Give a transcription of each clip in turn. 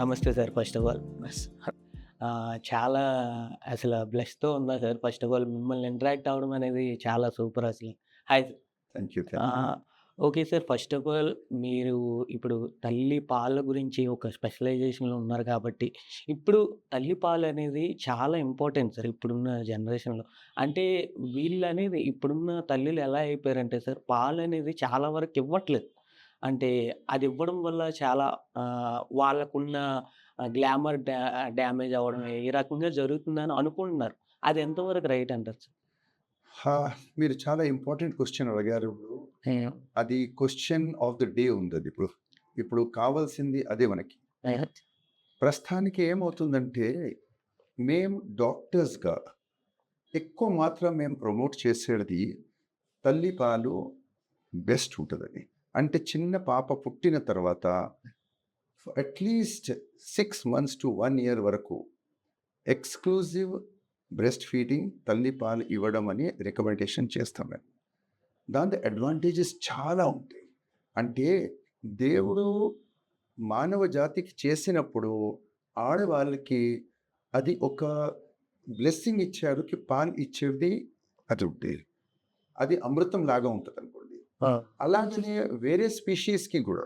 నమస్తే sir first of all. Nice. చాలా అసలు బ్లెస్‌తో ఉన్నా సార్. ఫస్ట్ ఆఫ్ ఆల్ మిమ్మల్ని ఇంటరాక్ట్ అవ్వడం అనేది చాలా సూపర్ అసలు. Hi sir. Thank you. Ah, okay sir. First of all మీరు ఇప్పుడు తల్లి పాల గురించి ఒక స్పెషలైజేషన్‌లో ఉన్నారు కాబట్టి, ఇప్పుడు తల్లి పాలనేది చాలా ఇంపార్టెంట్ సార్ ఇప్పుడున్న జనరేషన్‌లో. అంటే వీళ్ళనేది ఇప్పుడున్న తల్లులు ఎలా అయిపోయారంటే సార్, పాలనేది చాలా వరకు ఇవ్వట్లేదు. అంటే అది ఇవ్వడం వల్ల చాలా వాళ్ళకున్న గ్లామర్ డ్యామేజ్ అవ్వడం ఈ రకంగా జరుగుతుందని అనుకుంటున్నారు. అది ఎంతవరకు రైట్ అంటారు సార్? హా! మీరు చాలా ఇంపార్టెంట్ క్వెషన్ అడిగారు ఇప్పుడు. హ్మ్. అది క్వెషన్ ఆఫ్ ద డే ఉందదిప్పుడు. ఇప్పుడు కావాల్సింది అదే మనకి. ప్రస్తుతానికి ఏమవుతుందంటే, మేము డాక్టర్స్‌గా ఎక్కువ మాత్రం మేము ప్రమోట్ చేసేది తల్లి పాలు బెస్ట్ ఉంటదని. అంటే చిన్న పాప పుట్టిన తర్వాత అట్‌లీస్ట్ 6 మంత్స్ టు 1 ఇయర్ వరకు ఎక్స్‌క్లూజివ్ బ్రెస్ట్ ఫీడింగ్ తల్లి పాలు ఇవ్వడం అని రికమెండేషన్ చేస్తాం మేము. దాంతో అడ్వాంటేజెస్ చాలా ఉంటాయి. అంటే దేవుడు మానవ జాతికి చేసినప్పుడు ఆడవాళ్ళకి అది ఒక బ్లెస్సింగ్ ఇచ్చారు. పాలు ఇచ్చేది అది ఉండేది. అది అమృతం లాగా ఉంటదనుకోండి. ఆ! అలాగనే వేరే స్పీషీస్‌కి గూడా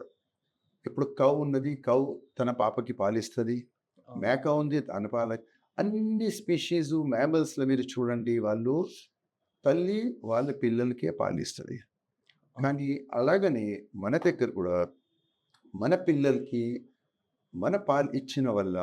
ఇప్పుడు కౌ ఉన్నది. కౌ తన పాపకి పాలిస్తది. మేక ఉంది దాని పాల అన్ని స్పీషీసు మ్యామల్స్‌లో మీరు చూడండి వాళ్ళు తల్లి వాళ్ళ పిల్లలకే పాలిస్తది. కానీ అలాగనే మన దగ్గర కూడా మన పిల్లలకి మన పాలు ఇచ్చిన వల్ల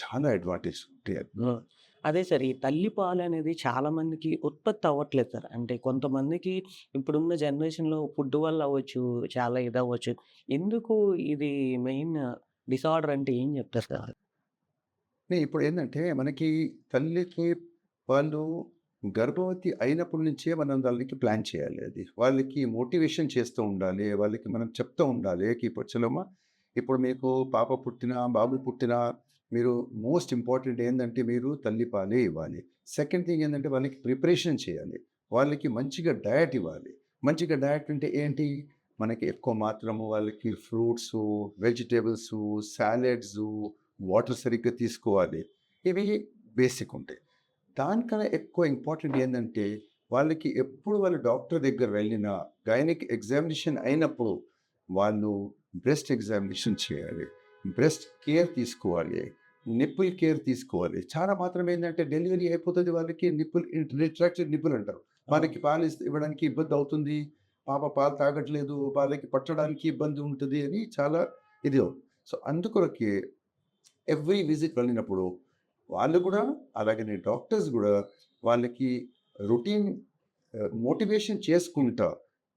చాలా అడ్వాంటేజ్ ఉంటాయి. హ్మ్. అదే సార్. ఈ తల్లి పాలనేది చాలా మందికి ఉత్పత్తి అవ్వట్లేదు సార్. అంటే కొంతమందికి ఇప్పుడున్న జనరేషన్‌లో ఫుడ్ వల్ల అవ్వచ్చు, చాలా ఇదవ్వచ్చు. ఎందుకు ఇది మెయిన్ డిసార్డర్ అంటే ఏం చెప్తారు సార్? ఇప్పుడేందంటే మనకి తల్లికి వాళ్ళు గర్భవతి అయినప్పటి నుంచే మనం వాళ్ళకి ప్లాన్ చేయాలి అది. వాళ్ళకి మోటివేషన్ చేస్తూ ఉండాలి. వాళ్ళకి మనం చెప్తూ ఉండాలి. ఇప్పుడు చలమ్మా ఇప్పుడు మీకు పాప పుట్టినా, బాబు పుట్టినా మీరు మోస్ట్ ఇంపార్టెంట్ ఏందంటే మీరు తల్లి పాలే ఇవ్వాలి. సెకండ్ థింగ్ ఏందంటే వాళ్ళకి ప్రిపరేషన్ చేయాలి. వాళ్ళకి మంచిగా డయట్ ఇవ్వాలి. మంచిగా డయట్ అంటే ఏంటి? మనకి ఎక్కువ మాత్రము వాళ్ళకి ఫ్రూట్సు, వెజిటబుల్సు, సాలడ్సు, వాటర్ సరిగ్గా తీసుకోవాలి. ఇవి బేసిక్ ఉంటాయి. దానికన్నా ఎక్కువ ఇంపార్టెంట్ ఏందంటే, వాళ్ళకి ఎప్పుడు వాళ్ళు డాక్టర్ దగ్గర వెళ్ళినా, గైనిక్ ఎగ్జామినేషన్ అయినప్పుడు, వాళ్ళు బ్రెస్ట్ ఎగ్జామినేషన్ చేయాలి. బ్రెస్ట్ కేర్ తీసుకోవాలి. నిప్పుల్ కేర్ తీసుకోవాలి. చాలా మాత్రం ఏందంటే, డెలివరీ అయిపోతది వాళ్ళకి నిప్పుల్ రిట్రాక్టెడ్ నిప్పుల్ అంటారు. మనకి పాలు ఇవ్వడానికి ఇబ్బంది అవుతుంది. పాప పాలు తాగట్లేదు. వాళ్ళకి పట్టడానికి ఇబ్బంది ఉంటది అని చాలా ఇది. సో, అందుకొరకే ఎవ్రీ విజిట్ వెళ్ళినప్పుడు వాళ్ళు కూడా అలాగనే డాక్టర్స్ కూడా వాళ్ళకి రొటీన్ మోటివేషన్ చేసుకుంటా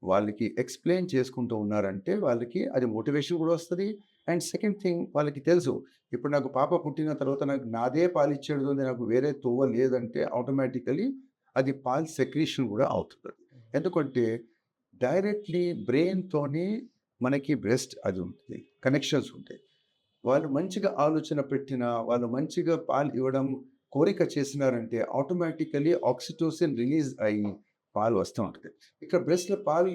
వాళ్ళకి ఎక్స్ప్లెయిన్ చేసుకుంటూ ఉన్నారంటే వాళ్ళకి అది మోటివేషన్ కూడా వస్తుంది. అండ్ సెకండ్ థింగ్ వాళ్ళకి తెలుసు ఇప్పుడు నాకు పాప పుట్టిన తర్వాత నాకు నాదే పాలు ఇచ్చేది ఉంది, నాకు వేరే తోవ లేదంటే ఆటోమేటికలీ అది పాల్ సెక్రీషన్ కూడా అవుతుంది. ఎందుకంటే డైరెక్ట్లీ బ్రెయిన్తోనే మనకి బ్రెస్ట్ అది ఉంటుంది, కనెక్షన్స్ ఉంటాయి. వాళ్ళు మంచిగా ఆలోచన పెట్టినా, వాళ్ళు మంచిగా పాలు ఇవ్వడం కోరిక చేసినారంటే ఆటోమేటికల్లీ ఆక్సిటోసిన్ రిలీజ్ అయ్యి పాలు వస్తూ ఉంటది. ఇక్కడ బ్రెస్ట్‌లో పాలు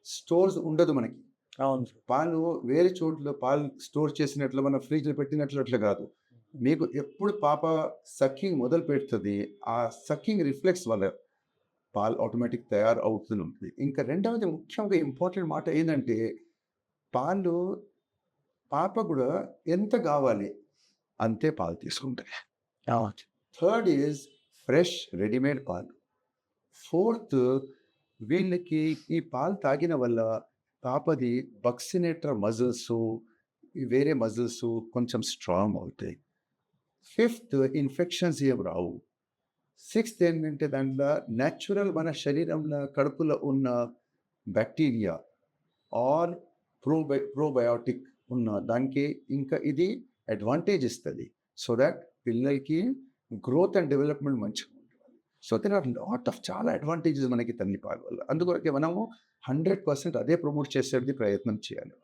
స్టోర్స్ ఉండదు మనకి. అవును సార్. పాలు వేరే చోట్ల పాలు స్టోర్ చేసినట్లు మనం ఫ్రిడ్జ్‌లో పెట్టినట్లు అట్లా కాదు. మీకు ఎప్పుడు పాప సక్కింగ్ మొదలు పెడుతది, ఆ సక్కింగ్ రిఫ్లెక్స్ వల్ల పాలు ఆటోమేటిక్ తయారు అవుతూ ఉంటుంది. ఇంకా రెండవది ముఖ్యంగా ఇంపార్టెంట్ మాట ఏందంటే, పాలు పాప గూడా ఎంత గావాలి అంతే పాలు తీసుకుంటది. అవును. థర్డ్ ఈజ్ ఫ్రెష్ రెడీమేడ్ పాలు. ఫోర్త్ వీళ్ళకి ఈ పాలు తాగిన వల్ల పాపది బక్సినేటర్ మజిల్సు, ఈ వేరే మజిల్సు కొంచెం స్ట్రాంగ్ అవుతాయి. ఫిఫ్త్ ఇన్ఫెక్షన్స్ ఏం రావు. సిక్స్త్ ఏంటంటే దాంట్లో నేచురల్ మన శరీరంలో కడుపులో ఉన్న బ్యాక్టీరియా ఆర్ ప్రోబయోటిక్ ఉన్న దానికి ఇంకా ఇది అడ్వాంటేజ్ ఇస్తది. సో దట్ పిల్లలకి గ్రోత్ అండ్ డెవలప్‌మెంట్ మంచిగా ఉంటది. So there are lot of చాలా అడ్వాంటేజెస్ మనకి తల్లిపాల వల్ల. అందుకొరకే మనము 100% అదే ప్రమోట్ చేసేది ప్రయత్నం చేయాలి.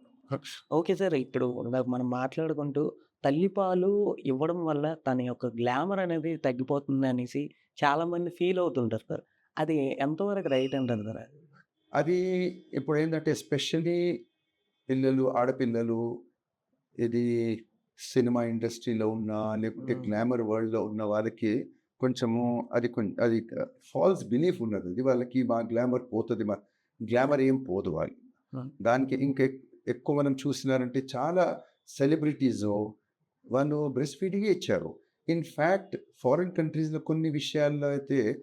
Okay sir. ఇప్పుడు ఇందాక మనం మాట్లాడుకుంటూ తల్లిపాలు ఇవ్వడం వల్ల తన యొక్క గ్లామర్ అనేది తగ్గిపోతుందనేసి చాలామంది ఫీల్ అవుతుంటారు సార్. అది ఎంతవరకు రైట్ అంటారు సార్ అది? అది ఇప్పుడేందంటే ఎస్పెషల్లీ పిల్లలు, ఆడపిల్లలు ఇది సినిమా ఇండస్ట్రీలో ఉన్న, లేకపోతే గ్లామర్ వరల్డ్‌లో ఉన్న వాళ్ళకి కొంచెము అది ఫాల్స్ బిలీఫ్ ఉన్నది. అది వాళ్ళకి మా గ్లామర్ పోతది. గ్లామర్ ఏం పోదు వాళ్ళు. దానికి ఎక్కువ మనం చూసినారంటే చాలా సెలబ్రిటీసు వాళ్ళు బ్రెస్ట్ ఫీడింగే ఇచ్చారు. ఇన్ ఫ్యాక్ట్ ఫారిన్ కంట్రీస్‌లో కొన్ని విషయాల్లో అయితే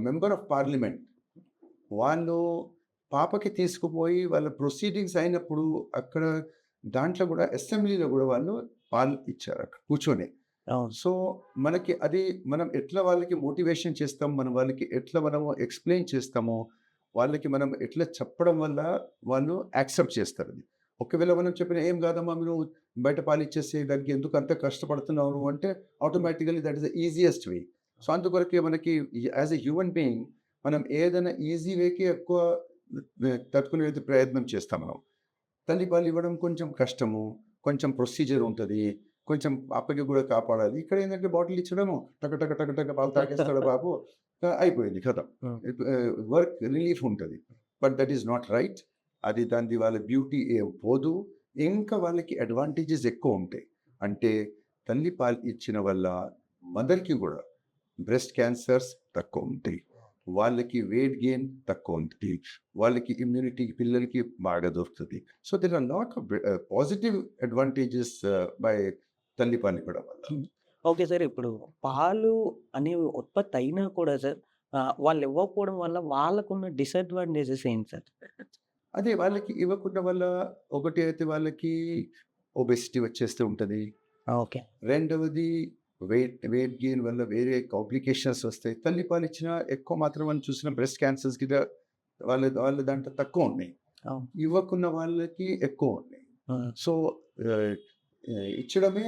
మెంబర్ ఆఫ్ పార్లమెంట్ వాళ్ళు పాపకి తీసుకుపోయి వాళ్ళ ప్రొసీడింగ్స్ అయినప్పుడు అక్కడ దాంట్లో కూడా అసెంబ్లీలో కూడా వాళ్ళు పాలు ఇచ్చారు అక్కడ కూర్చొని. అవును. సో, మనకి అది మనం ఎట్లా వాళ్ళకి మోటివేషన్ చేస్తాం, మనం వాళ్ళకి ఎట్లా మనము ఎక్స్‌ప్లెయిన్ చేస్తామో, వాళ్ళకి మనం ఎట్లా చెప్పడం వల్ల వాళ్ళు యాక్సెప్ట్ చేస్తారది. ఒకవేళ మనం చెప్పిన "ఏం కాదమ్మా నువ్వు బయట పాలిచ్చేసేయి, దానికి ఎందుకు అంత కష్టపడుతున్నావు నువ్వు" అంటే automatically that is the easiest way. So, అందుకొరకే మనకి యాస్ ఎ హ్యూమన్ బీయింగ్ మనం ఏదైనా ఈజీ వేకి ఎక్కువ తట్టుకునే ప్రయత్నం చేస్తాం మనం. తల్లిపాలు ఇవ్వడం కొంచెం కష్టము. కొంచెం ప్రొసీజర్ ఉంటది. కొంచెం అప్పకి గూడా కాపాడాలి. ఇక్కడేందంటే బాటిల్ ఇచ్చడము టక టక టక టక పాలు తాగేస్తాడు బాబు. అయిపోయింది ఖతం. హ్మ్. వర్క్ రిలీఫ్ ఉంటది. But that is not right. అది దానిది వాళ్ళ బ్యూటీ ఏం పోదు. ఇంకా వాళ్ళకి అడ్వాంటేజెస్ ఎక్కువుంటాయి. అంటే తల్లి పాలు ఇచ్చిన వల్ల మదర్‌కి గూడా బ్రెస్ట్ క్యాన్సర్స్ తక్కువుంటాయి. వాళ్ళకి వెయిట్ గెయిన్ తక్కువుంటది. వాళ్ళకి ఇమ్యూనిటీ పిల్లలకి బాగా దొరుకుతది. So, there are lot of positive advantages by తల్లిపాలు ఇవ్వడం వల్ల. Okay sir. ఇప్పుడు పాలు అనేవి ఉత్పత్తి అయినా కూడా సార్ వాళ్ళు ఇవ్వకపోవడం వల్ల వాళ్ళకున్న డిసడ్వాంటేజెస్ ఏంటి సార్? అదే వాళ్ళకి ఇవ్వకుండా వల్ల ఒకటి అయితే వాళ్ళకి ఒబెసిటీ వచ్చేస్తూ ఉంటది. ఓకే. రెండవది వెయిట్ గెయిన్ వల్ల వేరే కాంప్లికేషన్స్ వస్తాయి. తల్లిపాలు ఇచ్చినా ఎక్కువ మాత్రం మనం చూసిన బ్రెస్ట్ క్యాన్సర్స్ గిట్ల వాళ్ళ దాంట్లో తక్కువున్నాయి. అవును. ఇవ్వకున్న వాళ్ళకి ఎక్కువున్నాయి. హ్మ్. సో, ఆహ్, ఇచ్చడమే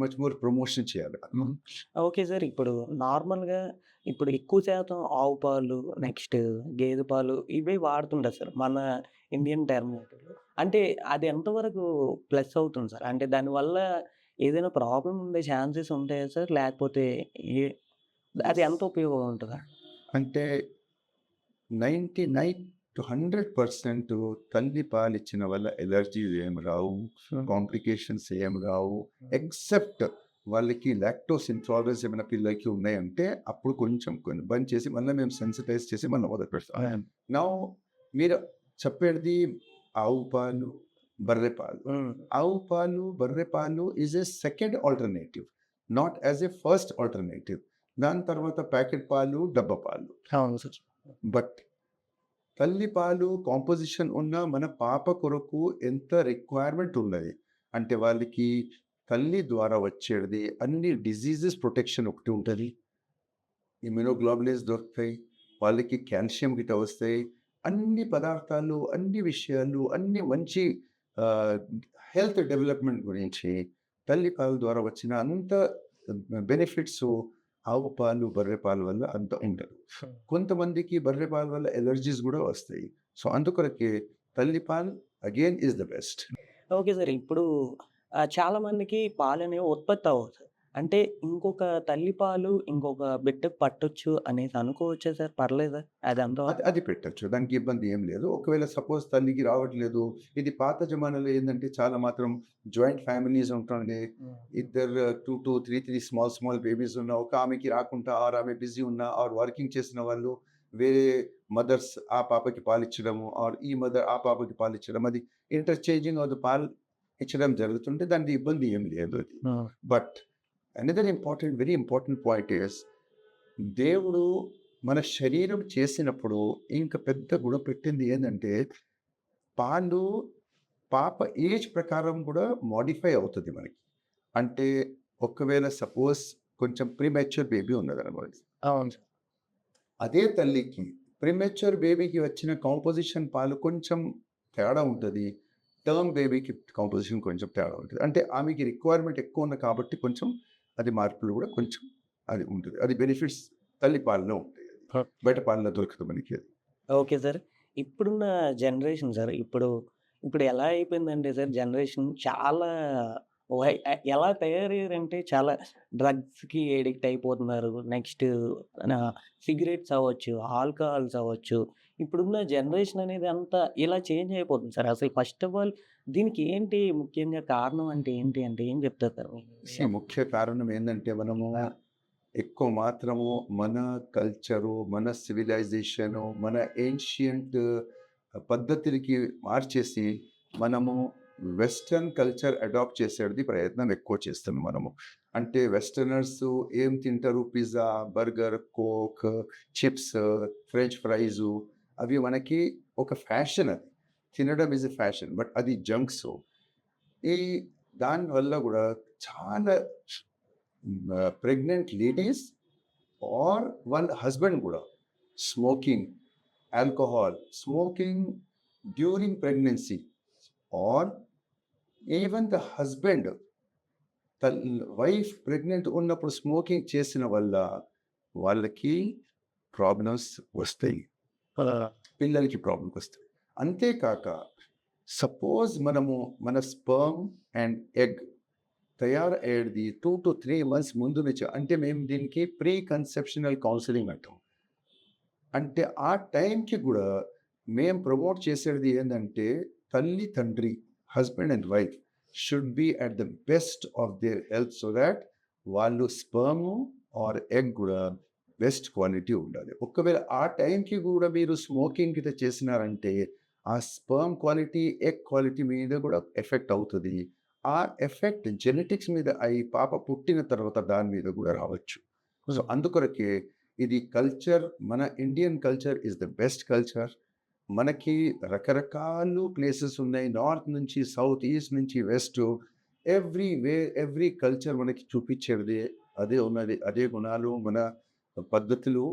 మచ్ మోర్ ప్రమోషన్ చేయాలి. హ్మ్. Okay sir. ఇప్పుడు నార్మల్‌గా ఇప్పుడు ఎక్కువ శాతం ఆవు పాలు, నెక్స్ట్ గేదె పాలు ఇవే వాడుతుంటారు సార్. మన ఇండియన్ టెర్మినేటర్‌లో. అంటే అది ఎంతవరకు ప్లస్ అవుతుంది సార్? అంటే దానివల్ల ఏదైనా ప్రాబ్లమ్ ఉండే ఛాన్సెస్ ఉంటాయా సార్? లేకపోతే ఏ అది ఎంత ఉపయోగం ఉంటదా? అంటే 99-100% తల్లి పాలిచ్చిన వల్ల ఎలర్జీలు ఏమి రావు. హ్మ్. కాంప్లికేషన్స్ ఏమి రావు. ఎక్సెప్ట్ వాళ్ళకి లాక్టోస్ ఇంటాలరెన్స్ ఏమైనా పిల్లలకి ఉన్నాయంటే అప్పుడు కొంచెం బంద్ చేసి మళ్ళీ మేము సెన్సిటైజ్ చేసి మళ్ళీ మొదలుపెడతాం. నౌ మీరు చెప్పేది ఆవు పాలు, బర్రె పాలు. హ్మ్. ఆవు పాలు, బర్రె పాలు is a second alternative. Not as a first alternative. దాని తర్వాత ప్యాకెట్ పాలు, డబ్బా పాలు. అవును సార్. బట్ తల్లి పాలు కాంపోజిషన్ ఉన్న మన పాప కొరకు ఎంత రిక్వైర్మెంట్ ఉన్నది. అంటే వాళ్ళకి తల్లి ద్వారా వచ్చేది అన్ని డిసీజెస్ ప్రొటెక్షన్ ఒకటి ఉంటది. ఇమ్యునోగ్లోబులిన్స్ దొరుకుతాయి. వాళ్ళకి కాల్షియం గిట్ట వస్తాయి. అన్ని పదార్థాలు, అన్ని విషయాలు, అన్ని మంచి ఆహ్, హెల్త్ డెవలప్‌మెంట్ గురించి తల్లి పాల ద్వారా వచ్చిన అంత బెనిఫిట్సు ఆవు పాలు, బర్రె పాల వల్ల అంత ఉండదు. కొంతమందికి బర్రె పాల వల్ల అలెర్జీస్ గూడా వస్తాయి. సో, అందుకొరకే తల్లి పాలు again is the best. Okay sir. ఇప్పుడు చాలా మందికి పాలనేవి ఉత్పత్తి అవ్వవు సార్. అంటే ఇంకొక తల్లి పాలు ఇంకొక బిడ్డకు పట్టొచ్చు అనేసి అనుకోవచ్చా సార్? పర్లేదా? అది అది ఎంతవరకు? అది పెట్టొచ్చు. దానికి ఇబ్బంది ఏం లేదు. ఒకవేళ సపోజ్ తల్లికి రావట్లేదు. ఇది పాత జమానాలో ఏందంటే చాలా మాత్రం జాయింట్ ఫ్యామిలీస్ ఉంటుండే. హ్మ్. ఇద్దరు 2, 3 స్మాల్ బేబీస్ ఉన్న ఒక ఆమెకి రాకుండా ఆర్ ఆమె బిజీ ఉన్న ఆర్ వర్కింగ్ చేసిన వాళ్ళు వేరే మదర్స్ ఆ పాపకి పాలిచ్చడము ఆర్ ఈ మదర్ ఆ పాపకి పాలిచ్చడం అది ఇంటర్చేంజింగ్ ఆఫ్ ద పాలు ఇచ్చడం జరుగుతుంటే దానికి ఇబ్బంది ఏం లేదు అది. హ్మ్. But another very important point is దేవుడు మన శరీరం చేసినప్పుడు ఇంక పెద్ద గుణపెట్టింది ఏందంటే, పాలు పాప ఏజ్ ప్రకారం గూడా మోడిఫై అవుతది మనకి. అంటే ఒకవేళ సపోజ్ కొంచెం ప్రీమెచ్యూర్ బేబీ ఉన్నదనుకోండి. అవును సార్. అదే తల్లికి ప్రీమెచ్యూర్ బేబీకి వచ్చిన కాంపోజిషన్ పాలు కొంచెం తేడా ఉంటది. టర్మ్ బేబీకి కాంపోజిషన్ కొంచెం తేడా ఉంటది. అంటే ఆమెకి రిక్వైర్మెంట్ ఎక్కువ ఉంది కాబట్టి కొంచెం అది మార్పులు గూడా కొంచెం అది ఉంటది. అది బెనిఫిట్స్ తల్లి పాలలో ఉంటాయి. హ్మ్. బయట పాలలో దొరకదు మనకి అది. Okay sir. ఇప్పుడున్న జనరేషన్ సార్ ఇప్పుడు ఎలా అయిపోయిందంటే సార్ జనరేషన్ చాలా ఎలా తయారయ్యారంటే చాలా డ్రగ్స్‌కి అడిక్ట్ అయిపోతున్నారు. నెక్స్ట్ సిగరెట్స్ అవ్వచ్చు, ఆల్కహాల్స్ అవ్వచ్చు. ఇప్పుడున్న జనరేషన్ అనేది అంతా ఇలా చేంజ్ అయిపోతుంది సార్. అసలు ఫస్ట్ ఆఫ్ ఆల్ దీనికి ఏంటి ముఖ్యంగా కారణం అంటే ఏంటి అంటే ఏం చెప్తారు సార్ మీరు? ముఖ్య కారణం ఏందంటే మనము ఎక్కువ మాత్రము మన కల్చరు, మన సివిలైజేషను, మన ఏన్షియంట్ పద్ధతులకి మార్చేసి మనము వెస్టర్న్ కల్చర్ అడాప్ట్ చేసేది ప్రయత్నం ఎక్కువ చేస్తున్నాం మనము. అంటే వెస్టర్నర్స్ ఏం తింటారు? Pizza, burger, Coke, chips, french fries అవి మనకి ఒక ఫ్యాషన్ అది. తినడం ఈజ్ ఎ ఫ్యాషన్. బట్ అది జంక్స్. ఈ దానివల్ల కూడా చాలా ప్రెగ్నెంట్ లేడీస్ ఆర్ వాళ్ళ హస్బెండ్ కూడా smoking, alcohol, smoking during pregnancy or even the husband wife pregnant ఉన్నప్పుడు స్మోకింగ్ చేసిన వల్ల వాళ్ళకి ప్రాబ్లమ్స్ వస్తాయి, పిల్లలకి ప్రాబ్లమ్స్ వస్తాయి. అంతేకాక సపోజ్ మనము మన sperm and egg తయారయ్యేది 2 to 3 months ముందు నుంచి. అంటే మేము దీనికి ప్రీ కన్సెప్షనల్ కౌన్సిలింగ్ అంటాం. అంటే ఆ టైంకి కూడా మేము ప్రమోట్ చేసేది ఏంటంటే తల్లి తండ్రి, husband and wife should be at the best of their health so that వాళ్ళు స్పర్మ్ ఆర్ ఎగ్ కూడా బెస్ట్ క్వాలిటీ ఉండాలి. ఒకవేళ ఆ టైంకి కూడా మీరు స్మోకింగ్ గిట్ట చేసినారంటే ఆ స్పర్మ్ క్వాలిటీ, ఎగ్ క్వాలిటీ మీద కూడా ఎఫెక్ట్ అవుతుంది. ఆ ఎఫెక్ట్ జెనెటిక్స్ మీద అయి పాప పుట్టిన తర్వాత దాని మీద కూడా రావచ్చు. సో అందుకొరకే ఇది కల్చర్, మన Indian culture is the best culture. మనకి రకరకాల ప్లేసెస్ ఉన్నాయి. నార్త్ నుంచి సౌత్, ఈస్ట్ నుంచి వెస్ట్, ఎవ్రీ కల్చర్ మనకి చూపించేది అదే ఉన్నది. అదే గుణాలు, మన పద్ధతులు.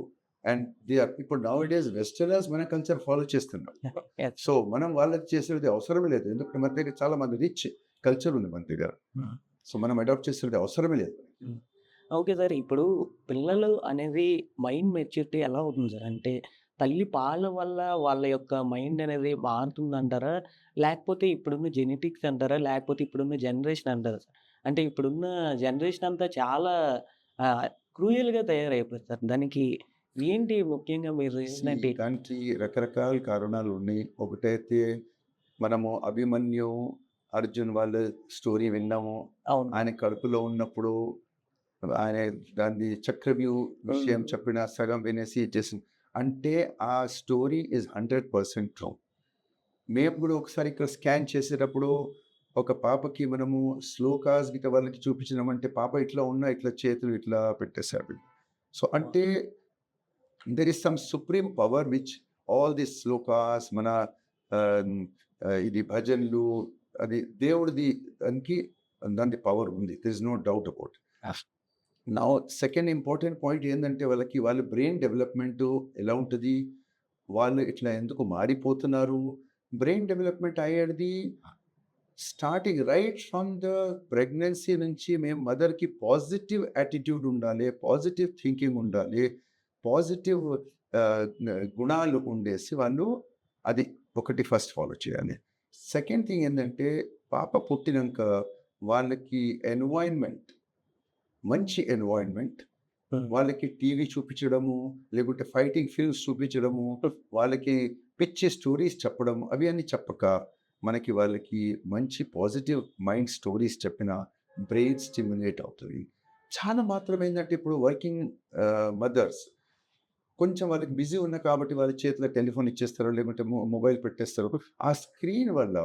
అండ్ దే ఆర్ ఇప్పుడు నౌ డేస్ వెస్టర్నర్స్ మన కల్చర్ ఫాలో చేస్తున్నారు. Yes. సో మనం వాళ్ళకి చేసేది అవసరమే లేదు. ఎందుకంటే మన దగ్గర చాలా మంది రిచ్ కల్చర్ ఉంది మన దగ్గర. సో మనం అడాప్ట్ చేసేది అవసరమే లేదు. Okay sir. ఇప్పుడు పిల్లలు అనేది మైండ్ మెచ్యూరిటీ ఎలా అవుతుంది సార్? అంటే తల్లి పాల వల్ల వాళ్ళ యొక్క మైండ్ అనేది మారుతుందంటారా? లేకపోతే ఇప్పుడున్న జెనెటిక్స్ అంటారా? లేకపోతే ఇప్పుడున్న జనరేషన్ అంటారా సార్? అంటే ఇప్పుడున్న జనరేషన్ అంతా చాలా క్రూయల్‌గా తయారైపోయింది సార్. దానికి ఏంటి ముఖ్యంగా మీరు ఏంటంటే దానికి రకరకాల కారణాలు ఉన్నాయి. ఒకటైతే మనము అభిమన్యు, అర్జున్ వాళ్ళ స్టోరీ విన్నాము. అవును. ఆయన కడుపులో ఉన్నప్పుడు ఆయన దాన్ని చక్రవ్యూహ విషయం చెప్పిన సగం వినేసి చేసింది. అంటే ఆ స్టోరీ ఈజ్ 100% ట్రూ. మేము కూడా ఒకసారి ఇక్కడ స్కాన్ చేసేటప్పుడు ఒక పాపకి మనము శ్లోకాస్ గిట్ట వాళ్ళకి చూపించినామంటే పాప ఇట్లా ఉన్న ఇట్లా చేతులు ఇట్లా పెట్టేశాడు. సో అంటే there is some supreme power which all this shlokas మన ఇది భజన్లు అది దేవుడిది దానికి దాని పవర్ ఉంది. There is no doubt about. నా సెకండ్ ఇంపార్టెంట్ పాయింట్ ఏంటంటే వాళ్ళ బ్రెయిన్ డెవలప్మెంట్ ఎలా ఉంటుంది, వాళ్ళు ఇట్లా ఎందుకు మారిపోతున్నారు. బ్రెయిన్ డెవలప్మెంట్ అయ్యేది starting right from the pregnancy నుంచి. మేము మదర్కి పాజిటివ్ యాటిట్యూడ్ ఉండాలి, పాజిటివ్ థింకింగ్ ఉండాలి, పాజిటివ్ గుణాలు ఉండేసి వాళ్ళు అది ఒకటి ఫస్ట్ ఫాలో చేయాలి. సెకండ్ థింగ్ ఏంటంటే పాప పుట్టినాక వాళ్ళకి ఎన్వైర్న్మెంట్, మంచి ఎన్వైర్న్మెంట్, వాళ్ళకి టీవీ చూపించడము, లేకుంటే ఫైటింగ్ ఫిల్మ్స్ చూపించడము, వాళ్ళకి పిచ్చి స్టోరీస్ చెప్పడము, అవి అన్నీ చెప్పక మనకి వాళ్ళకి మంచి పాజిటివ్ మైండ్ స్టోరీస్ చెప్పిన బ్రెయిన్ స్టిమ్యులేట్ అవుతుంది. చాలా మాత్రం ఏంటంటే ఇప్పుడు వర్కింగ్ మదర్స్ కొంచెం వాళ్ళకి బిజీ ఉన్నా కాబట్టి వాళ్ళ చేతిలో టెలిఫోన్ ఇచ్చేస్తారు, లేకుంటే మొబైల్ పెట్టేస్తారు. ఆ స్క్రీన్ వల్ల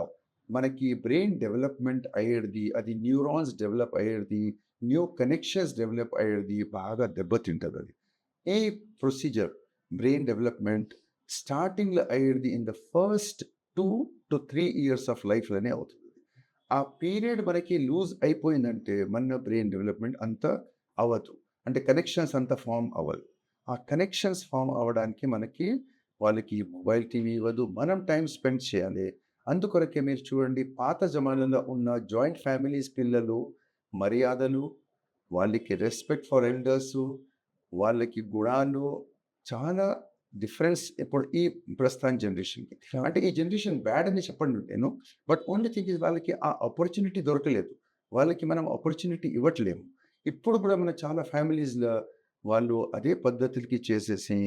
మనకి బ్రెయిన్ డెవలప్మెంట్ అయ్యేది, అది న్యూరాన్స్ డెవలప్ అయ్యేది, న్యూ కనెక్షన్స్ డెవలప్ అయ్యేది బాగా దెబ్బతింటుంది. అది ఈ ప్రొసీజర్ బ్రెయిన్ డెవలప్మెంట్ స్టార్టింగ్లో అయ్యేది in the first 2 to 3 years of లైఫ్లోనే అవుతుంది. ఆ పీరియడ్ మనకి లూజ్ అయిపోయిందంటే మన బ్రెయిన్ డెవలప్మెంట్ అంతా అవ్వదు. అంటే కనెక్షన్స్ అంతా ఫామ్ అవ్వదు. ఆ కనెక్షన్స్ ఫామ్ అవ్వడానికి మనకి వాళ్ళకి మొబైల్ టీవీ ఇవ్వదు, మనం టైం స్పెండ్ చేయాలి. అందుకొరకే మీరు చూడండి పాత జమానాలో ఉన్న జాయింట్ ఫ్యామిలీస్ పిల్లలు మర్యాదలు, వాళ్ళకి రెస్పెక్ట్ ఫర్ ఎల్డర్స్, వాళ్ళకి గుణాలు చాలా డిఫరెన్స్ ఇప్పుడు ఈ ప్రస్తుతం జనరేషన్కి. అంటే ఈ జనరేషన్ బ్యాడ్ అని చెప్పండి నేను, బట్ ఓన్లీ థింగ్ ఇస్ వాళ్ళకి ఆ ఆపర్చునిటీ దొరకలేదు, వాళ్ళకి మనం ఆపర్చునిటీ ఇవ్వట్లేము. ఇప్పుడు కూడా మన చాలా ఫ్యామిలీస్లో వాళ్ళు అదే పద్ధతులకి చేసేసి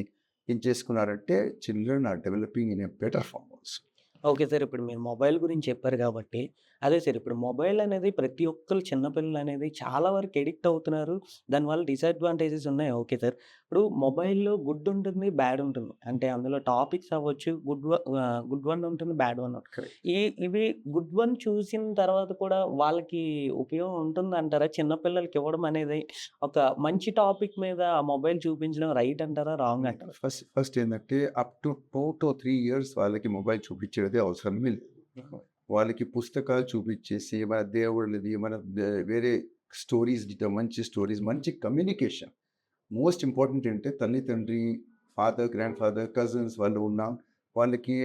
ఏం చేసుకున్నారంటే children are developing in a better form also. Okay sir. ఇప్పుడు మీరు మొబైల్ గురించి చెప్పారు కాబట్టి, అదే సార్ ఇప్పుడు మొబైల్ అనేది ప్రతి ఒక్కళ్ళు చిన్న పిల్లలనేది చాలా వరకు ఎడిక్ట్ అవుతున్నారు. దానివల్ల డిసడ్వాంటేజెస్ ఉన్నాయి. Okay sir. ఇప్పుడు మొబైల్‌లో గుడ్ ఉంటుంది, బ్యాడ్ ఉంటుంది. అంటే అందులో టాపిక్స్ అవ్వచ్చు, గుడ్ వన్ ఉంటుంది, బ్యాడ్ వన్ ఉంటుంది. కరెక్ట్. ఇవి గుడ్ వన్ చూసిన తర్వాత కూడా వాళ్ళకి ఉపయోగం ఉంటుందంటారా? చిన్న పిల్లలకి ఇవ్వడం అనేది ఒక మంచి టాపిక్ మీద ఆ మొబైల్ చూపించడం రైట్ అంటారా? రాంగ్ అంటారా? ఫస్ట్ ఏందంటే అప్ టు 2-3 ఇయర్స్ వాళ్ళకి మొబైల్ చూపించేది అవసరమే లేదు. వాళ్ళకి పుస్తకాలు చూపించేసి మన దేవుళ్ళది, మన వేరే స్టోరీస్ మంచి స్టోరీస్, మంచి కమ్యూనికేషన్. మోస్ట్ ఇంపార్టెంట్ ఏంటంటే తల్లి, తండ్రి, ఫాదర్, గ్రాండ్ ఫాదర్, కజిన్స్ వాళ్ళు ఉన్న వాళ్ళకి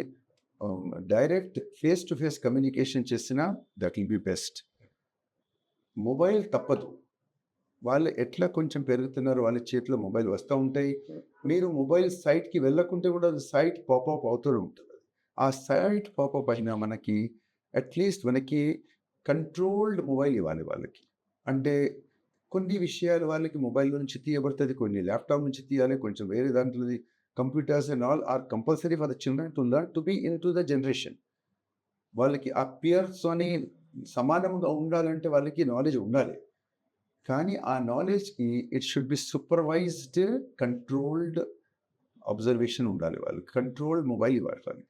direct face to face communication చేసినా that will be best. Mobile తప్పదు. వాళ్ళు ఎట్లా కొంచెం పెరుగుతున్నారు, వాళ్ళ చేతిలో మొబైల్ వస్తూ ఉంటాయి. మీరు మొబైల్ సైట్‌కి వెళ్ళకుంటే కూడా అది సైట్ పాపప్ అవుతూ ఉంటుంది. ఆ సైట్ పాపప్ అయినా మనకి అట్‌లీస్ట్ మనకి కంట్రోల్డ్ మొబైల్ ఇవ్వాలి వాళ్ళకి. అంటే కొన్ని విషయాలు వాళ్ళకి మొబైల్ నుంచి తీయబడుతుంది, కొన్ని ల్యాప్‌టాప్ నుంచి తీయాలి, కొంచెం వేరే దాంట్లోది computers and all are compulsory for the children to learn to be into the generation. వాళ్ళకి ఆ పియర్స్‌తోని సమానంగా ఉండాలంటే వాళ్ళకి నాలెడ్జ్ ఉండాలి. కానీ ఆ నాలెడ్జ్‌కి it should be supervised, controlled observation ఉండాలి వాళ్ళకి. కంట్రోల్డ్ మొబైల్ ఇవ్వాలి వాళ్ళకి.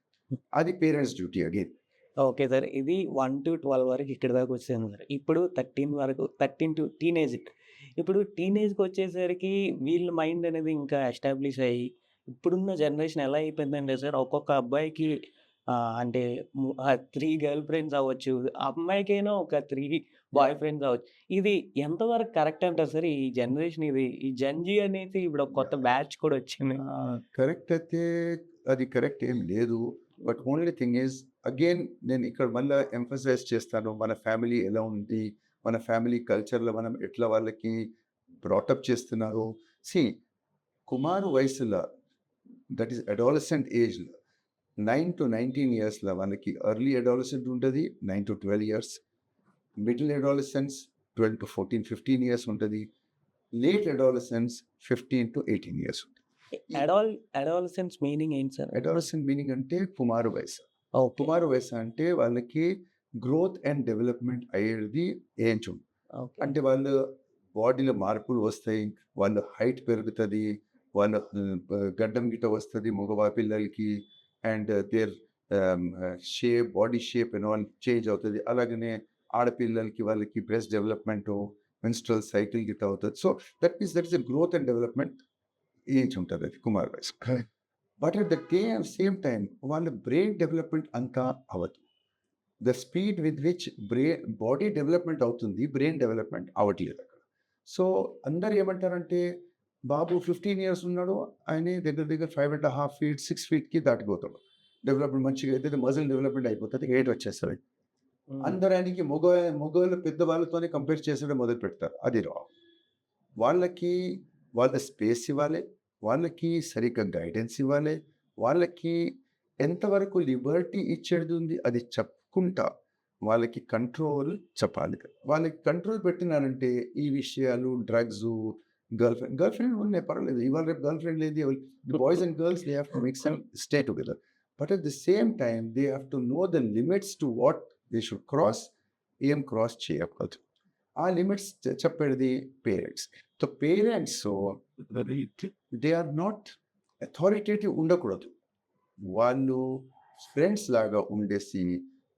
అది parents duty again. Okay sir. ఇది 1-12 వరకు ఇక్కడి దాకా వచ్చేసింది సార్. ఇప్పుడు 13 వరకు 13 టు టీనేజ్. ఇప్పుడు టీనేజ్‌కొచ్చేసరికి వీళ్ళ మైండ్ అనేది ఇంకా ఎస్టాబ్లిష్ అయ్యి, ఇప్పుడున్న జనరేషన్ ఎలా అయిపోయిందంటే సార్ ఒక్కొక్క అబ్బాయికి అంటే 3 గర్ల్ ఫ్రెండ్స్ అవ్వచ్చు. అమ్మాయికైనా ఒక 3 బాయ్ ఫ్రెండ్స్ అవ్వచ్చు. ఇది ఎంతవరకు కరెక్ట్ అంటారు సార్? ఈ జనరేషన్ ఇది ఈ జెన్‌జీ అనేది ఇప్పుడు ఒక కొత్త బ్యాచ్ కూడా వచ్చింది. కరెక్ట్ అయితే అది కరెక్ట్ ఏం లేదు. But only thing is again నేను ఇక్కడ మళ్ళా ఎంఫసైజ్ చేస్తాను. మన ఫ్యామిలీ ఎలా ఉంది? మన ఫ్యామిలీ కల్చర్‌లో మనం ఎట్లా వాళ్ళకి బ్రాటప్ చేస్తున్నారు. సీ కుమారు వయసులో దట్ ఈస్ అడాలసెంట్ ఏజ్‌లో 9-19 ఇయర్స్‌లో వాళ్ళకి ఎర్లీ అడాలసెంట్ ఉంటది. 9-12 ఇయర్స్. మిడిల్ అడాలసెన్స్ 12-14-15 ఇయర్స్ ఉంటది. లేట్ అడాలసెన్స్ 15-18 ఇయర్స్ ఉంటది. అడాలసెన్స్ మీనింగ్ ఏంటి సార్? అడాలసెంట్ మీనింగ్ అంటే కుమారు వయసు. ఓకే. కుమారు వయసు అంటే వాళ్ళకి గ్రోత్ అండ్ డెవలప్‌మెంట్ అయ్యేది ఏజ్. ఓకే. అంటే వాళ్ళ బాడీలో మార్పులు వస్తాయి. వాళ్ళ హైట్ పెరుగుతది. వాళ్ళ గడ్డం గిట్ట వస్తది పిల్లలకి. And their body shape and all change అవుతది. అలాగనే ఆడపిల్లలకి వాళ్ళకి బ్రెస్ట్ డెవలప్‌మెంటు, మెన్‌స్ట్రువల్ సైకిల్ గిట్ట అవుతది. So that is a growth and development age ఉంటది అది కుమారు వయసు. But at the same time వాళ్ళ బ్రెయిన్ డెవలప్‌మెంట్ అంతా అవ్వదు. The speed with which body development అవుతుంది, బ్రెయిన్ డెవలప్‌మెంట్ అవ్వట్లేదు అక్కడ. సో అందరూ ఏమంటారంటే బాబు 15 ఇయర్స్ ఉన్నాడు. ఆయనే దగ్గర 5.5 ఫీట్, 6 ఫీట్‌కి దాటిపోతాడు. డెవలప్‌మెంట్ మంచిగా అయితే మజిల్ డెవలప్‌మెంట్ అయిపోతది. వెయిట్ వచ్చేస్తది. హ్మ్. అందరూ ఆయనకి మగోళ్ళు పెద్దవాళ్ళతోనే కంపేర్ చేసడం మొదలుపెడతారు. అది రాంగ్. వాళ్ళకి వాళ్ళ స్పేస్ ఇవ్వాలి. వాళ్ళకి సరిగ్గా గైడెన్స్ ఇవ్వాలి. వాళ్ళకి ఎంతవరకు లిబర్టీ ఇచ్చేది ఉంది అది చెప్పుకుంటా వాళ్ళకి కంట్రోల్ చెప్పాలి. వాళ్ళకి కంట్రోల్ పెట్టినారంటే ఈ విషయాలు డ్రగ్సు, గర్ల్ ఫ్రెండ్ ఉన్నాయి పర్వాలేదు. ఇవాళ రేపు గర్ల్ ఫ్రెండ్ లేదు. Boys and girls they have to mix and stay together. But at the same time they have to know the limits to what they should cross, ఏం cross చేయకూడదు. ఆ limits చెప్పేది parents. So parents they are not authoritative ఉండకూడదు. వాళ్ళు friends లాగా ఉండేసి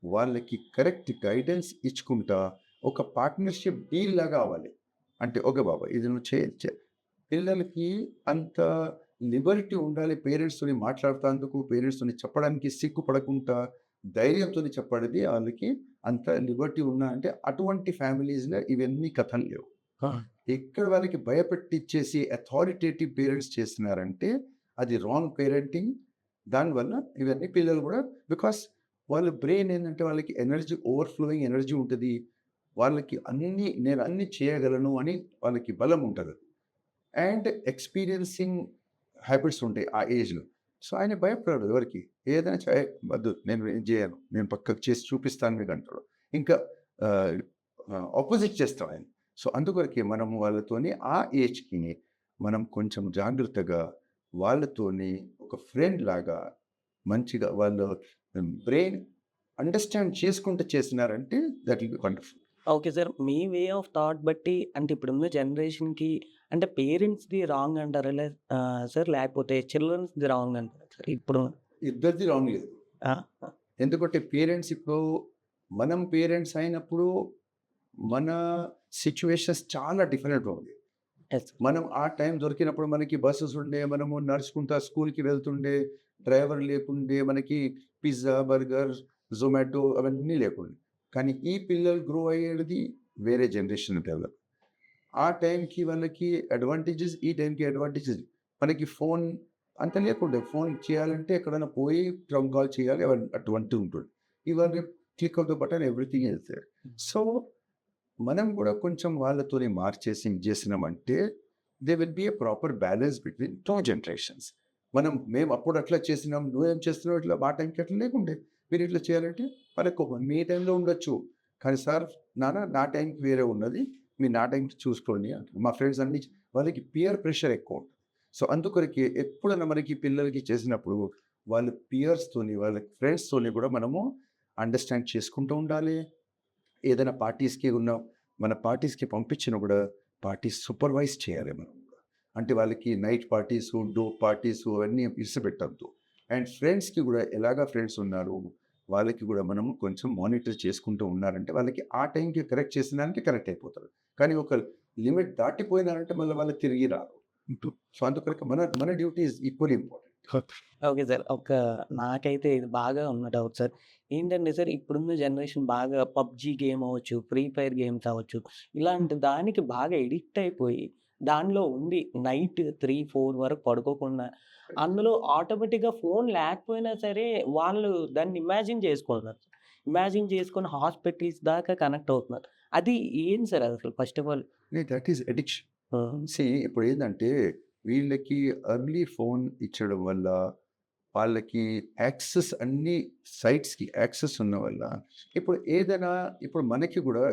వాళ్ళకి correct guidance ఇచ్చుకుంటా ఒక పార్ట్నర్షిప్ డీల్ లాగా అవ్వాలి. అంటే ఓకే బాబా ఇది నువ్వు చేయొచ్చు. పిల్లలకి అంత లిబర్టీ ఉండాలి. పేరెంట్స్‌తోని మాట్లాడుతందుకు, పేరెంట్స్‌తోని చెప్పడానికి సిగ్గుపడకుండా ధైర్యంతోని చెప్పడానికి వాళ్ళకి అంత లిబర్టీ ఉన్నా అంటే అటువంటి ఫ్యామిలీస్‌లో ఇవన్నీ కథలు లేవు. ఆ! ఎక్కడ వాళ్ళకి భయపెట్టిచ్చేసి అథారిటేటివ్ పేరెంట్స్ చేస్తున్నారంటే అది రాంగ్ పేరెంటింగ్. దానివల్ల ఇవన్నీ పిల్లలు కూడా బికాస్ వాళ్ళ బ్రెయిన్ ఏంటంటే వాళ్ళకి ఎనర్జీ ఓవర్‌ఫ్లోయింగ్ ఎనర్జీ ఉంటది. వాళ్ళకి నేను అన్నీ చేయగలను అని వాళ్ళకి బలం ఉంటది. అండ్ ఎక్స్‌పీరియన్సింగ్ హ్యాబిట్స్ ఉంటాయి ఆ ఏజ్‌లో. సో ఆయన భయపడడు ఎవరికీ. ఏదైనా వద్దు నేను ఏం చేయను. నేను పక్కకు చేసి చూపిస్తాను మీకు అంటాడు. ఇంకా ఆహ్, అపోజిట్ చేస్తాం ఆయన. సో అందుకొరకే మనం వాళ్ళతోని ఆ ఏజ్‌కి మనం కొంచెం జాగ్రత్తగా వాళ్ళతోని ఒక ఫ్రెండ్ లాగా మంచిగా వాళ్ళు బ్రెయిన్ అండర్‌స్టాండ్ చేసుకుంటూ చేసినారంటే that will be wonderful. Okay sir. మీ వే ఆఫ్ థాట్ బట్టి అంటే ఇప్పుడున్న జనరేషన్‌కి అంటే పేరెంట్స్‌ది రాంగ్ అంటారా? సార్ లేకపోతే చిల్డ్రన్స్‌ది రాంగ్ అంటారా సార్? ఇప్పుడు ఇద్దరిది రాంగ్ లేదు. ఆ! ఎందుకంటే పేరెంట్స్ ఇప్పుడు మనం పేరెంట్స్ అయినప్పుడు మన సిట్యుయేషన్స్ చాలా డిఫరెంట్‌గా ఉంది. యెస్. మనం ఆ టైం దొరికినప్పుడు మనకి బసెస్ ఉండే, మనము నడుచుకుంటా స్కూల్‌కి వెళ్తుండే, డ్రైవర్ లేకుండే, మనకి పిజ్జా, బర్గర్, జొమాటో అవన్నీ లేకుండే. కానీ ఈ పిల్లలు గ్రో అయ్యేది వేరే జనరేషన్ డెవలప్. ఆ టైంకి వాళ్ళకి అడ్వాంటేజెస్, ఈ టైంకి అడ్వాంటేజెస్. మనకి ఫోన్ అంత లేకుండే. ఫోన్ చేయాలంటే ఎక్కడైనా పోయి ట్రంక్ కాల్ చేయాలి అటువంటి ఉంటుంది. ఇవన్నీ click of the button everything is there. So మనం కూడా కొంచెం వాళ్ళతోని మార్చేసి ఇది చేసినామంటే they will be a proper balance between two generations. మేము అప్పుడు అట్లా చేసినాం, నువ్వేం చేస్తున్నావు ఇట్లా మా టైంకి అట్లా లేకుండే. మీరు ఇట్లా చేయాలంటే వాళ్ళకి కోపం. మీ టైంలో ఉండొచ్చు. కానీ సార్ నాన్న నా టైంకి వేరే ఉన్నది. మీరు నా టైంకి చూసుకోండి అంటారు. మా ఫ్రెండ్స్ అన్ని వాళ్ళకి పియర్ ప్రెషర్ ఎక్కువ ఉంటుంది. సో అందుకొరకే ఎప్పుడైనా మనకి పిల్లలకి చేసినప్పుడు వాళ్ళ పియర్స్‌తోని, వాళ్ళ ఫ్రెండ్స్‌తోని కూడా మనము అండర్‌స్టాండ్ చేసుకుంటూ ఉండాలి. ఏదైనా మన పార్టీస్‌కి పంపించినా కూడా పార్టీస్ సూపర్వైజ్ చేయాలి మనం. అంటే వాళ్ళకి నైట్ పార్టీసు, డోప్ పార్టీసు అవన్నీ ఇడిసిపెట్టొద్దు. అండ్ ఫ్రెండ్స్‌కి కూడా ఎలాగా ఫ్రెండ్స్ ఉన్నారు, వాళ్ళకి కూడా మనము కొంచెం మానిటర్ చేసుకుంటూ ఉన్నారంటే వాళ్ళకి ఆ టైంకి కరెక్ట్ చేసినారంటే కరెక్ట్ అయిపోతారు. కానీ ఒక లిమిట్ దాటిపోయినారంటే మళ్ళీ వాళ్ళు తిరిగి రారు. సో అందుకొరకు మన మన duty is equally important. Okay sir. నాకైతే ఇది బాగా ఉన్న డౌట్ సార్. ఏంటంటే సార్ ఇప్పుడున్న జనరేషన్ బాగా పబ్‌జీ గేమ్ అవ్వచ్చు, ఫ్రీ ఫైర్ గేమ్స్ అవ్వచ్చు, ఇలాంటి దానికి బాగా ఎడిక్ట్ అయిపోయి, దానిలో ఉండి నైట్ 3, 4 వరకు పడుకోకుండా, అందులో ఆటోమేటిక్‌గా ఫోన్ లేకపోయినా సరే వాళ్ళు దాన్ని ఇమాజిన్ చేసుకుంటున్నారు. ఇమాజిన్ చేసుకొని హాస్పిటల్స్ దాకా కనెక్ట్ అవుతున్నారు. అది ఏంటి సార్ అసలు first of all? That is addiction. హ్మ్. ఇప్పుడేందంటే వీళ్ళకి ఎర్లీ ఫోన్ ఇచ్చడం వల్ల వాళ్ళకి యాక్సెస్ అన్ని సైట్స్‌కి యాక్సెస్ ఉన్న వల్ల ఇప్పుడు మనకి గూడా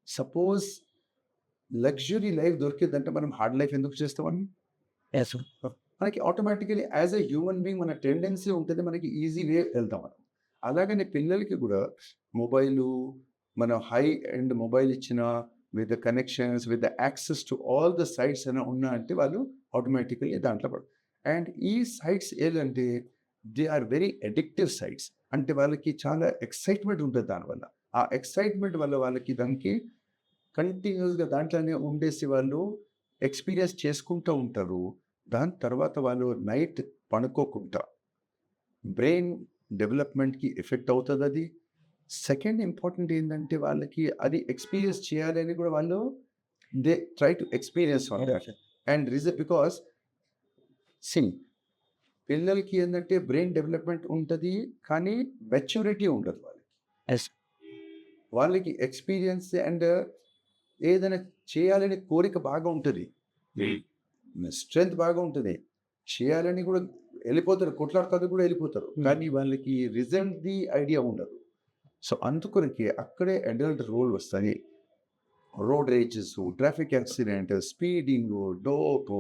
సపోజ్ లగ్జరీ లైఫ్ దొరికిందంటే మనం హార్డ్ లైఫ్ ఎందుకు చేస్తామండి? యెస్. మనకి automatically as a human being మన టెండెన్సీ ఉంటది. మనకి ఈజీ వే వెళ్తాం మనం. అలాగనే పిల్లలకి గూడా మొబైలు, మనం హై ఎండ్ మొబైల్ ఇచ్చినా with the connections, with the access to all the sites ఏమైనా ఉన్నా అంటే వాళ్ళు ఆటోమేటికల్లీ దాంట్లో అండ్ ఈ సైట్స్ ఏదంటే they are very addictive sites. అంటే వాళ్ళకి చాలా ఎక్సైట్‌మెంట్ ఉంటది దానివల్ల. ఆ ఎక్సైట్‌మెంట్ వల్ల వాళ్ళకి దానికి కంటిన్యూయస్‌గా దాంట్లోనే ఉండేసి వాళ్ళు ఎక్స్‌పీరియన్స్ చేసుకుంటూ ఉంటారు. దాని తర్వాత వాళ్ళు నైట్ పడుకోకుండా బ్రెయిన్ డెవలప్‌మెంట్‌కి ఎఫెక్ట్ అవుతదది. సెకండ్ ఇంపార్టెంట్ ఏందంటే వాళ్ళకి అది ఎక్స్‌పీరియన్స్ చేయాలని కూడా వాళ్ళు they try to experience on thought. And because see పిల్లలకి ఏందంటే బ్రెయిన్ డెవలప్‌మెంట్ ఉంటది. కానీ మెచ్యూరిటీ ఉండదు వాళ్ళకి. యెస్. వాళ్ళకి ఎక్స్‌పీరియన్స్ అండ్ ఏదైనా చేయాలనే కోరిక బాగా ఉంటది. స్ట్రెంత్ బాగా ఉంటది. చేయాలని కూడా ఎళ్ళిపోతారు. కొట్లాడతానికి కూడా ఎళ్ళిపోతారు. కానీ వాళ్ళకి రిజల్ట్‌ది ఐడియా ఉండదు. సో, అందుకొరకే అక్కడే అడల్ట్ రోల్ వస్తది. Road rages, traffic accident, speeding, dope,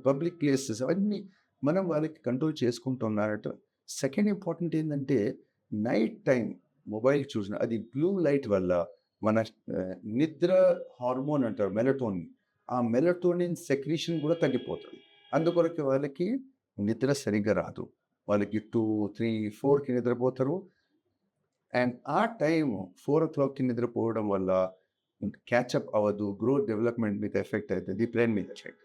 public places అవన్నీ మనం వాళ్ళకి కంట్రోల్ చేసుకుంటున్నారట. సెకండ్ ఇంపార్టెంట్ ఏందంటే నైట్ టైమ్ మొబైల్ చూసిన అది బ్లూ లైట్ వల్ల మన నిద్ర హార్మోన్ అంటారు మెలటోనిన్. ఆ మెలటోనిన్ సెక్రీషన్ కూడా తగ్గిపోతది. అందుకొరకు వాళ్ళకి నిద్ర సరిగ్గా రాదు. వాళ్ళకి 2, 3, 4కి నిద్రపోతారు. అండ్ ఆ టైము 4:00కి నిద్రపోవడం వల్ల క్యాచప్ అవ్వదు. గ్రోత్ డెవలప్‌మెంట్ మీద ఎఫెక్ట్ అయితది. బ్రెయిన్ మీద ఎఫెక్ట్.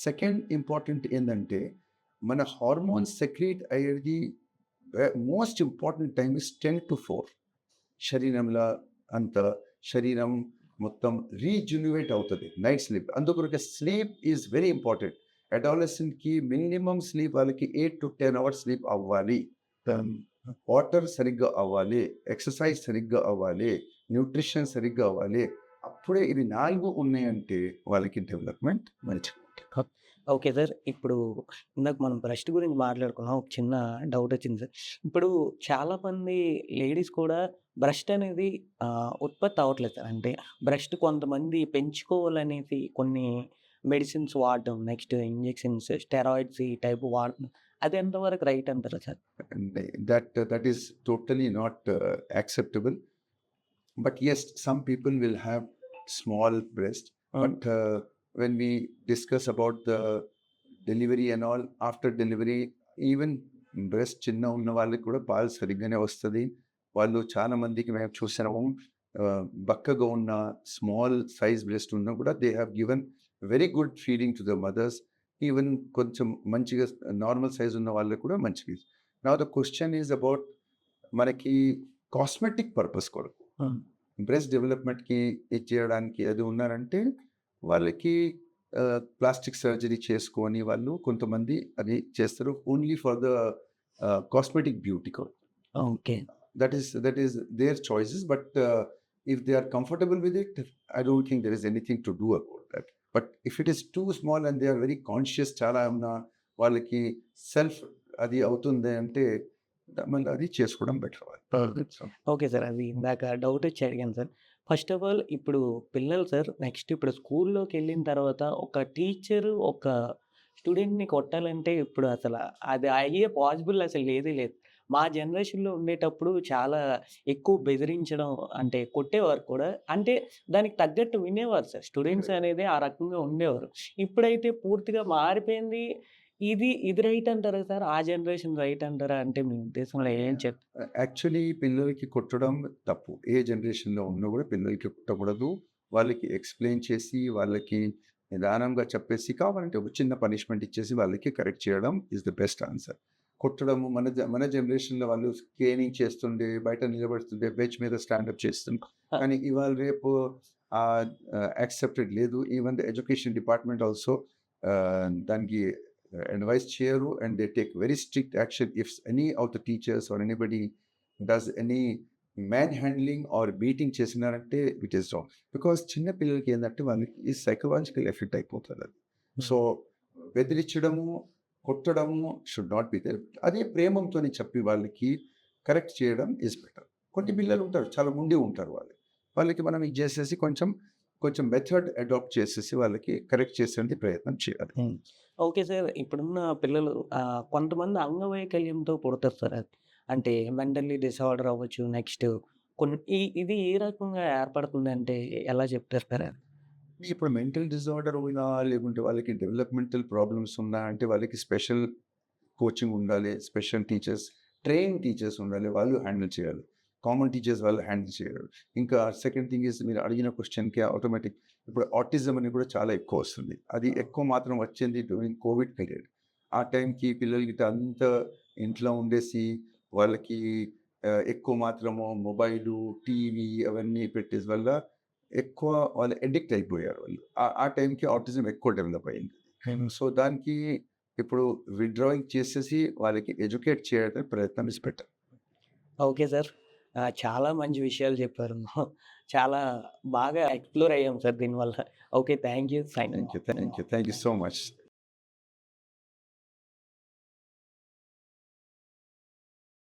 సెకండ్ ఇంపార్టెంట్ ఏందంటే, మన హార్మోన్స్ సెక్రీట్ అయ్యేది మోస్ట్ ఇంపార్టెంట్ టైమ్ ఈస్ 10-4. శరీరంలో అంత శరీరం మొత్తం రీజునరేట్ అవుతది. Night sleep. అందుకొరకే స్లీప్ ఈజ్ వెరీ ఇంపార్టెంట్. అడాలసెంట్‌కి మినిమమ్ స్లీప్ వాళ్ళకి 8-10 అవర్స్ స్లీప్ అవ్వాలి. వాటర్ సరిగ్గా అవ్వాలి. ఎక్సర్సైజ్ సరిగ్గా అవ్వాలి. న్యూట్రిషన్ సరిగ్గా అవ్వాలి. అప్పుడే ఇవి 4 ఉన్నాయంటే వాళ్ళకి డెవలప్‌మెంట్ మంచిగా ఉంటుంది. Okay sir. ఇప్పుడు ఇందాక మనం బ్రెస్ట్ గురించి మాట్లాడుకున్నాం. ఒక చిన్న డౌటొచ్చింది సార్. ఇప్పుడు చాలామంది లేడీస్ కూడా బ్రెస్ట్ అనేది ఉత్పత్తి అవ్వట్లేదు సార్. అంటే బ్రెస్ట్ కొంతమంది పెంచుకోవాలనేసి కొన్ని మెడిసిన్స్ వాడడం, నెక్స్ట్ ఇంజెక్షన్స్, స్టెరాయిడ్స్ ఈ టైప్ వాడడం అది ఎంతవరకు రైట్ అంటారా sir? And that is totally not acceptable. But yes, some people will have small breast. But when we discuss about the delivery and all, after delivery, even breast చిన్న ఉన్న వాళ్ళకి కూడా పాలు సరిగ్గానే వస్తుంది. వాళ్ళు చాలా మందికి మేము చూసాము బక్కగా ఉన్న స్మాల్ సైజ్ బ్రెస్ట్ ఉన్నా కూడా they have given very good feeding to the mothers. Even కొంచెం మంచిగా నార్మల్ సైజ్ ఉన్న వాళ్ళకి కూడా మంచిది. Now the question is about మనకి కాస్మెటిక్ పర్పస్ కొరకు బ్రెస్ట్ డెవలప్మెంట్కి ఇది చేయడానికి అది ఉన్నారంటే వాళ్ళకి ప్లాస్టిక్ సర్జరీ చేసుకొని వాళ్ళు కొంతమంది అది చేస్తారు only for the cosmetic beauty కొరకు. Okay. That is their choices, but if they are comfortable with it, I don't think there is anything to do about that. But if it is too small and they are very conscious, చాలా ఉన్న వాళ్ళకి self అది అవుతుంది అంటే మళ్ళీ అది చేసుకోవడం better. Okay sir. అది ఇందాక డౌట్ వచ్చి అడిగాను సార్. ఫస్ట్ ఆఫ్ ఆల్ ఇప్పుడు పిల్లలు సార్ నెక్స్ట్ ఇప్పుడు స్కూల్లోకెళ్ళిన తర్వాత ఒక టీచరు ఒక స్టూడెంట్‌ని కొట్టాలంటే ఇప్పుడు అసల అది అయ్యే పాసిబుల్ అసలు లేదే లేదు. మా జనరేషన్‌లో ఉండేటప్పుడు చాలా ఎక్కువ బెదిరించడం అంటే కొట్టేవారు కూడా. అంటే దానికి తగ్గట్టు వినేవారు సార్. స్టూడెంట్స్ అనేది ఆ రకంగా ఉండేవారు. ఇప్పుడైతే పూర్తిగా మారిపోయింది. ఇది రైట్ అంటారా సార్? ఆ జనరేషన్ రైట్ అంటారా? అంటే మీ ఉద్దేశంలో ఏం యాక్చువల్లీ పిల్లలకి కొట్టడం తప్పు. ఏ జనరేషన్‌లో ఉన్నా కూడా పిల్లలకి కొట్టకూడదు. వాళ్ళకి ఎక్స్‌ప్లెయిన్ చేసి, వాళ్ళకి నిదానంగా చెప్పేసి, కావాలంటే ఒక చిన్న పనిష్మెంట్ ఇచ్చేసి వాళ్ళకి కరెక్ట్ చేయడం ఈజ్ ద బెస్ట్ ఆన్సర్. కొట్టడము మన జనరేషన్‌లో వాళ్ళు కేనింగ్ చేస్తుండే, బయట నిలబడుతుండే, బెంచ్ మీద స్టాండప్ చేస్తుండే. కానీ ఇవాళ రేపు యాక్సెప్టెడ్ లేదు. Even the education department also దానికి advise చేయరు and they take very strict action if any of the teachers or anybody does any manhandling or beating చేసినారంటే it is wrong. Because చిన్న పిల్లలకి ఏంటంటే వాళ్ళకి సైకలాజికల్ ఎఫెక్ట్ అయిపోతుంది అది. So బెదిరించడము, కొట్టడము షుడ్ నాట్ బి దేర్. అదే ప్రేమంతో చెప్పి వాళ్ళకి కరెక్ట్ చేయడం ఈజ్ బెటర్. కొన్ని పిల్లలు ఉంటారు చాలా ముందే ఉంటారు వాళ్ళకి మనం ఇది చేసేసి కొంచెం మెథడ్ అడాప్ట్ చేసేసి వాళ్ళకి కరెక్ట్ చేసే ప్రయత్నం చేయాలి. Okay sir. ఇప్పుడున్న పిల్లలు కొంతమంది అంగవైకల్యంతో పుడతారు సార్. అంటే మెంటల్లీ డిసార్డర్ అవ్వచ్చు. నెక్స్ట్ ఇది ఏ రకంగా ఏర్పడుతుందంటే ఎలా చెప్తారు సార్? ఇప్పుడు మెంటల్ డిజార్డర్ ఉన్నా లేకుంటే వాళ్ళకి డెవలప్మెంటల్ ప్రాబ్లమ్స్ ఉన్నా అంటే వాళ్ళకి స్పెషల్ కోచింగ్ ఉండాలి, స్పెషల్ టీచర్స్, ట్రైన్ టీచర్స్ ఉండాలి, వాళ్ళు హ్యాండిల్ చేయాలి. కామన్ టీచర్స్ వాళ్ళు హ్యాండిల్ చేయరు. ఇంకా సెకండ్ థింగ్ ఈజ్ మీరు అడిగిన క్వశ్చన్కి ఆటోమేటిక్ ఇప్పుడు ఆటిజం అని కూడా చాలా ఎక్కువ వస్తుంది. అది ఎక్కువ మాత్రం వచ్చింది డ్యూరింగ్ కోవిడ్ పీరియడ్. ఆ టైంకి పిల్లలకి అంతా ఇంట్లో ఉండేసి వాళ్ళకి ఎక్కువ మాత్రము మొబైలు, టీవీ అవన్నీ పెట్టేసి వల్ల ఎక్కువ వాళ్ళు అడిక్ట్ అయిపోయారు వాళ్ళు. ఆ టైంకి ఆటిజం ఎక్కువ డెవలప్ అయింది. సో దానికి ఇప్పుడు విత్డ్రాయింగ్ చేసేసి వాళ్ళకి ఎడ్యుకేట్ చేయడానికి ప్రయత్నం ఇస్ బెటర్. Okay sir. చాలా మంచి విషయాలు చెప్పారు. చాలా బాగా ఎక్స్‌ప్లోర్ అయ్యాం సార్ దీనివల్ల. Okay. Thank you. Thank you so much.